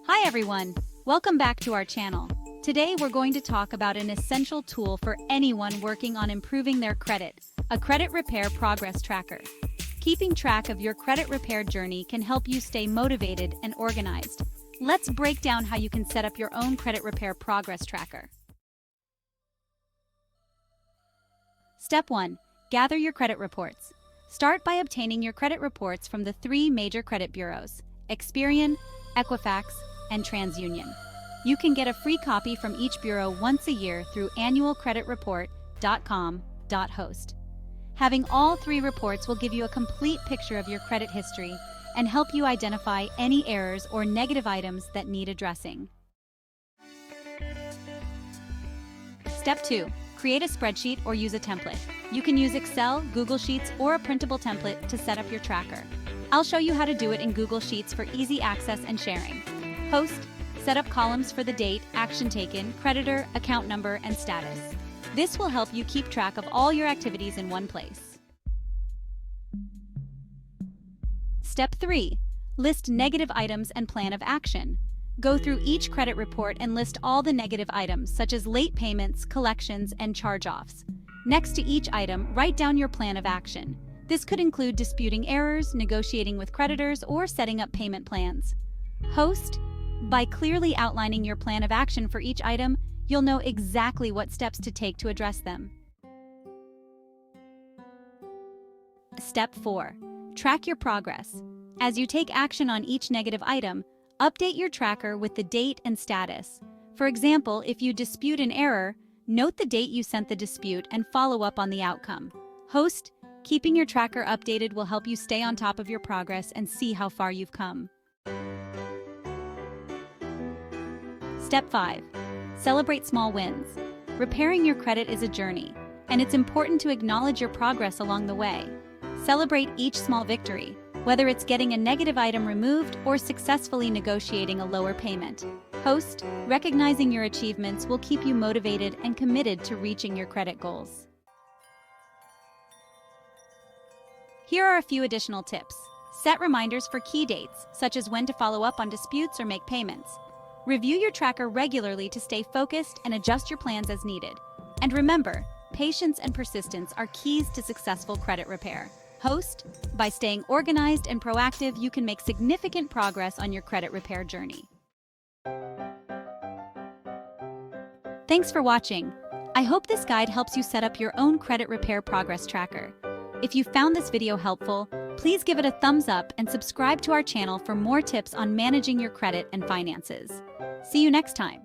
Hi everyone! Welcome back to our channel. Today we're going to talk about an essential tool for anyone working on improving their credit, a credit repair progress tracker. Keeping track of your credit repair journey can help you stay motivated and organized. Let's break down how you can set up your own credit repair progress tracker. Step 1. Gather your credit reports. Start by obtaining your credit reports from the three major credit bureaus, Experian, Equifax, and TransUnion. You can get a free copy from each bureau once a year through annualcreditreport.com.host. Having all three reports will give you a complete picture of your credit history and help you identify any errors or negative items that need addressing. Step 2. Create a spreadsheet or use a template. You can use Excel, Google Sheets, or a printable template to set up your tracker. I'll show you how to do it in Google Sheets for easy access and sharing. Host, set up columns for the date, action taken, creditor, account number, and status. This will help you keep track of all your activities in one place. Step 3. List negative items and plan of action. Go through each credit report and list all the negative items, such as late payments, collections, and charge-offs. Next to each item, write down your plan of action. This could include disputing errors, negotiating with creditors, or setting up payment plans. Host, by clearly outlining your plan of action for each item, you'll know exactly what steps to take to address them. Step 4. Track your progress. As you take action on each negative item, update your tracker with the date and status. For example, if you dispute an error, note the date you sent the dispute and follow up on the outcome. Host, keeping your tracker updated will help you stay on top of your progress and see how far you've come. Step 5. Celebrate small wins. Repairing your credit is a journey, and it's important to acknowledge your progress along the way. Celebrate each small victory, whether it's getting a negative item removed or successfully negotiating a lower payment. Host, recognizing your achievements will keep you motivated and committed to reaching your credit goals. Here are a few additional tips. Set reminders for key dates, such as when to follow up on disputes or make payments. Review your tracker regularly to stay focused and adjust your plans as needed. And remember, patience and persistence are keys to successful credit repair. Host, by staying organized and proactive, you can make significant progress on your credit repair journey. Thanks for watching. I hope this guide helps you set up your own credit repair progress tracker. If you found this video helpful, please give it a thumbs up and subscribe to our channel for more tips on managing your credit and finances. See you next time.